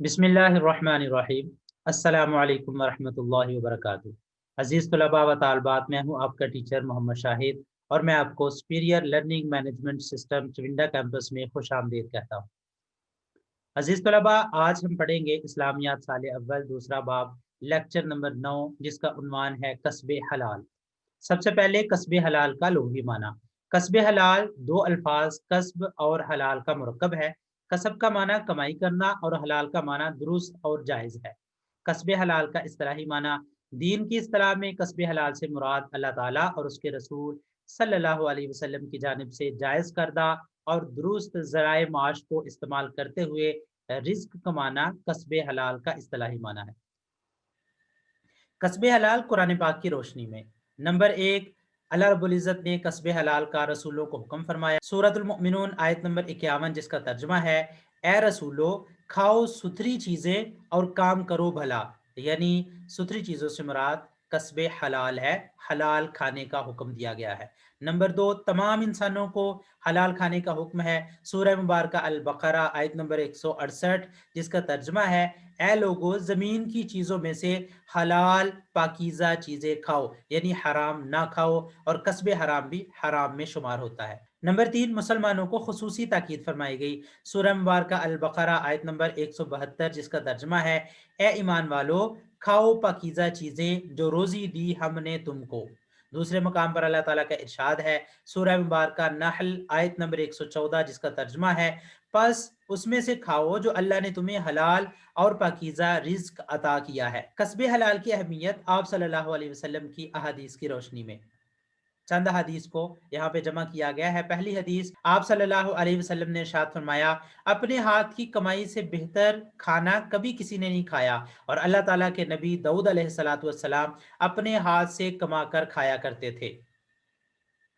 बिस्मिल्लाहिर्रहमानिर्रहीम। अस्सलामु अलैकुम वरहमतुल्लाहि वबरकातुहू। अजीज तलबा व तालबात, मैं हूँ आपका टीचर मोहम्मद शाहिद और मैं आपको superior learning management system Chavinda campus में खुश आमदीद कहता हूँ। अजीज तलबा, आज हम पढ़ेंगे इस्लामियात साल अव्वल दूसरा बाब लेक्चर नंबर 9, जिसका उन्वान है कस्बे हलाल। सबसे पहले कस्बे हलाल का लुग़वी माना। कस्बे हलाल दो अल्फाज कस्ब और हलाल का मुरक्कब है। कसब का माना कमाई करना और हलाल का माना दुरुस्त और जायज़ है। कस्बे हलाल का इस्तिलाही माना। दीन की इस्तिलाह में कस्बे हलाल से मुराद अल्लाह ताला और उसके रसूल सल्लल्लाहु अलैहि वसल्लम की जानिब से जायज़ करदा और दुरुस्त ज़राए माश को इस्तेमाल करते हुए रिज्क कमाना कस्बे हलाल का इस्तिलाही माना है। कस्बे हलाल कुरान पाक की रोशनी में। नंबर 1, अल्लाह रब्बुल इज़्ज़त ने कस्बे हलाल का रसूलों को हुक्म फरमाया। सूरतुल मुमिनून आयत नंबर 51, जिसका तर्जुमा है, ए रसूलो, खाओ सुथरी चीज़ें और काम करो भला। यानी सुथरी चीज़ों से मुराद कस्बे हलाल है, हलाल खाने का हुक्म दिया गया है। नंबर 2, तमाम इंसानों को हलाल खाने का हुक्म है। सूरह मुबारका अल बकरा आयत नंबर 168, जिसका तर्जुमा है, ए लोगो, जमीन की चीजों में से हलाल पाकीज़ा चीजें खाओ, यानी हराम ना खाओ, और कस्बे हराम भी हराम में शुमार होता है। नंबर 3, मुसलमानों को खुसूसी ताकीद फरमाई गई। सूरह मुबारका अल बकरा आयत नंबर 172, जिसका तर्जुमा है, ए ईमान वालो, खाओ पाकीज़ा चीजें जो रोजी दी हमने तुमको। दूसरे मुकाम पर अल्लाह ताला का इरशाद है, सूरह मुबारका नहल आयत नंबर 114, जिसका तर्जुमा है, बस उसमें से खाओ जो अल्लाह ने तुम्हें हलाल और पाकीज़ा रिज्क अता किया है। कस्बे हलाल की अहमियत आप सल्लल्लाहु अलैहि वसल्लम की अहादीस की रोशनी में। चंद हदीस को यहाँ पे जमा किया गया है। पहली हदीस, आप सल्लल्लाहु अलैहि वसल्लम ने इरशाद फरमाया, अपने हाथ की कमाई से बेहतर खाना कभी किसी ने नहीं खाया, और अल्लाह ताला के नबी दाऊद अलैहिस्सलातु वस्सलाम अपने हाथ से कमाकर खाया करते थे।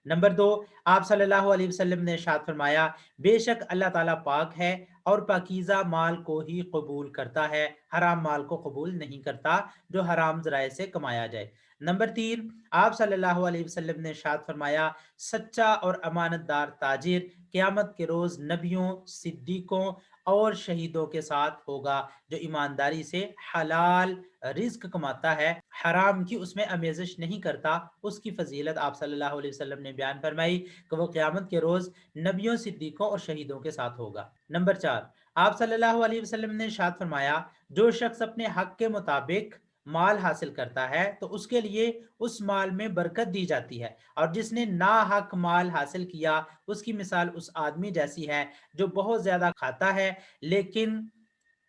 नंबर 2, आप सल्लल्लाहु अलैहि वसल्लम ने इरशाद फरमाया, बेशक अल्लाह ताला पाक है और पाकीज़ा माल को ही कबूल करता है, हराम माल को कबूल नहीं करता जो हराम ज़राए से कमाया जाए। नंबर 3, आप सल्लल्लाहु अलैहि वसल्लम ने इरशाद फरमाया, सच्चा और अमानतदार ताजिर क़यामत के रोज़ नबियों, सिद्दीकों और शहीदों के साथ होगा, जो ईमानदारी से हलाल रिज्क कमाता है, हराम की उसमें आमेज़श नहीं करता। उसकी फजीलत आप सल्लल्लाहु अलैहि वसल्लम ने बयान फरमाई कि वो क़यामत के रोज़ नबियों, सिद्दीकों और शहीदों के साथ होगा। नंबर 4, आप सल्लल्लाहु अलैहि वसल्लम ने इरशाद फरमाया, जो शख्स अपने हक के मुताबिक माल हासिल करता है तो उसके लिए उस माल में बरकत दी जाती है, और जिसने ना हक माल हासिल किया उसकी मिसाल उस आदमी जैसी है जो बहुत ज्यादा खाता है लेकिन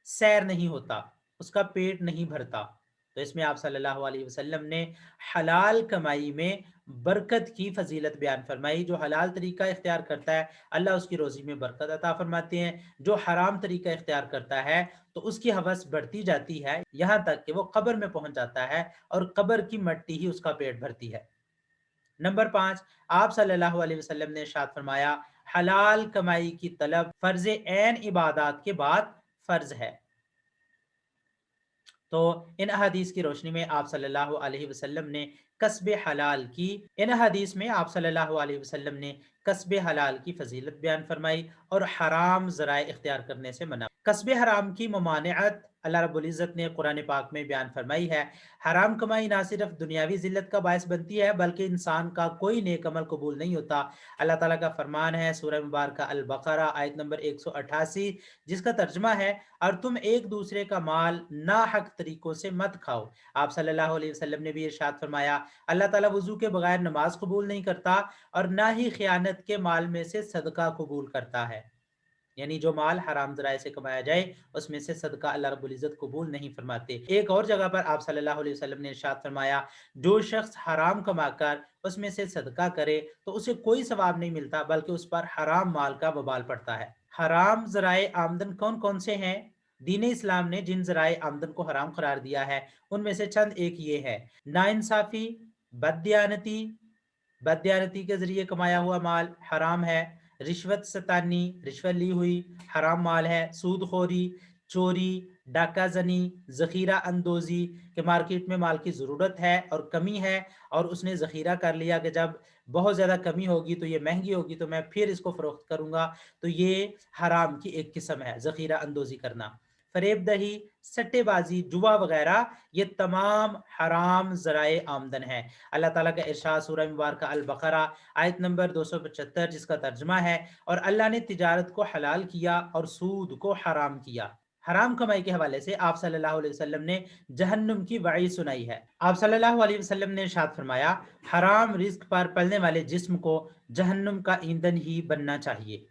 सैर नहीं होता, उसका पेट नहीं भरता। तो इसमें आप सल्लल्लाहु अलैहि वसल्लम ने हलाल कमाई में बरकत की फजीलत बयान फरमाई। जो हलाल तरीका इख्तियार करता है अल्लाह उसकी रोजी में बरकत अता फरमाते हैं, जो हराम तरीका इख्तियार करता है तो उसकी हवस बढ़ती जाती है, यहाँ तक कि वो कब्र में पहुंच जाता है और कब्र की मिट्टी ही उसका पेट भरती है। नंबर 5, आप सल्लल्लाहु अलैहि वसल्लम ने इरशाद फरमाया, हलाल कमाई की तलब फर्ज ऐन इबादत के बाद फर्ज है। तो इन हदीस की रोशनी में आप सल्लल्लाहु अलैहि वसल्लम ने कस्बे हलाल की इन हदीस में आप सल्लल्लाहु अलैहि वसल्लम ने कस्बे हलाल की फजीलत बयान फरमाई और हराम ज़राए इख्तियार करने से मना। कस्बे हराम की ममानियत अल्लाह रब्बुल इज़्ज़त ने कुरान पाक में बयान फरमाई है। हराम कमाई ना सिर्फ दुनियावी जिल्लत का बायस बनती है बल्कि इंसान का कोई नेक अमल कबूल नहीं होता। अल्लाह ताला का फरमान है, सूरह मुबारका अल बकरा आयत नंबर 188, जिसका तर्जुमा है, और तुम एक दूसरे का माल ना हक तरीकों से मत खाओ। आप सल्लल्लाहु अलैहि वसल्लम ने भी इरशाद फरमाया, अल्लाह ताला वुजू के बगैर नमाज कबूल नहीं करता और ना ही खयानत के माल में से सदका कबूल करता है। यानी जो माल हराम ज़राए से कमाया जाए उसमें से सदका अल्लाह रब्बुल इज़्ज़त कबूल नहीं फरमाते। एक और जगह पर आप सल्लल्लाहु अलैहि वसल्लम ने इरशाद फरमाया, जो शख्स हराम कमाकर उसमें से सदका करे तो उसे कोई सवाब नहीं मिलता बल्कि उस पर हराम माल का वबाल पड़ता है। हराम ज़राए आमदन कौन कौन से हैं? दीन इस्लाम ने जिन ज़राए आमदन को हराम करार दिया है उनमें से चंद एक ये है, नाइंसाफी, बददियानती, बददियानती के जरिए कमाया हुआ माल हराम है। रिश्वत सतानी, रिश्वत ली हुई हराम माल है। सूदखोरी, चोरी, डाका जनी, जखीरा अंदोजी के मार्केट में माल की ज़रूरत है और कमी है और उसने ज़खीरा कर लिया कि जब बहुत ज़्यादा कमी होगी तो ये महंगी होगी तो मैं फिर इसको फ़रोख्त करूँगा, तो ये हराम की एक किस्म है ज़खीरा अंदोजी करना। फरेब दही, सट्टेबाजी, जुआ वगैरह ये तमाम हराम ज़राए आमदन है। अल्लाह ताला का इरशाद सूरह मुबारक अल-बक़रा आयत नंबर 275 जिसका तर्जुमा है, और अल्लाह ने तिजारत को हलाल किया और सूद को हराम किया। हराम कमाई के हवाले से आप सल्लल्लाहु अलैहि वसल्लम ने जहन्नुम की वईद सुनाई है। आप सल्लल्लाहु अलैहि वसल्लम ने इरशाद फरमाया, हराम रिज़्क पर पलने वाले जिस्म को जहन्नुम का ईंधन ही बनना चाहिए।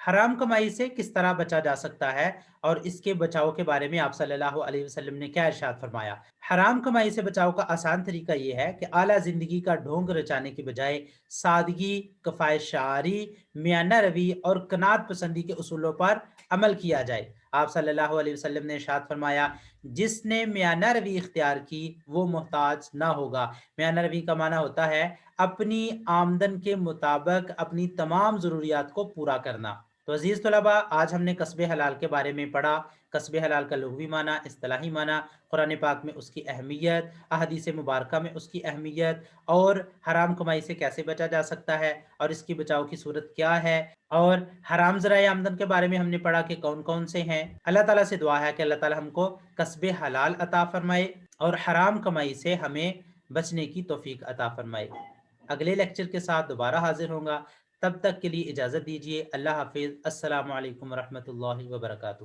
हराम कमाई से किस तरह बचा जा सकता है और इसके बचाव के बारे में आप सल्लल्लाहु अलैहि वसल्लम ने क्या इरशाद फरमाया। हराम कमाई से बचाव का आसान तरीका यह है कि आला जिंदगी का ढोंग रचाने की बजाय सादगी, कफायत शारी, मियाना रवि और कनात पसंदी के उसूलों पर अमल किया जाए। आप सल्लल्लाहु अलैहि वसल्लम ने इरशाद फरमाया, जिसने मियाना रवि इख्तियार की वो मोहताज ना होगा। मियाना रवि का माना होता है अपनी आमदन के मुताबिक अपनी तमाम ज़रूरियात को पूरा करना। तो अजीज़ तलबा, आज हमने कस्बे हलाल के बारे में पढ़ा। कस्बे हलाल का लुग़वी माना, इस्तिलाही माना, कुरान पाक में उसकी अहमियत, अहादीस मुबारका में उसकी अहमियत, और हराम कमाई से कैसे बचा जा सकता है और इसकी बचाव की सूरत क्या है, और हराम ज़राए आमदन के बारे में हमने पढ़ा कि कौन कौन से हैं। अल्लाह ताला से दुआ है कि अल्लाह ताला हमको कस्बे हलाल अता फरमाए और हराम कमाई से हमें बचने की तौफीक अता फरमाए। अगले लेक्चर के साथ दोबारा हाजिर होऊंगा। तब तक के लिए इजाज़त दीजिए। अल्लाह हाफ़िज़। अस्सलामु अलैकुम वरहमतुल्लाहि वबरकातुहू।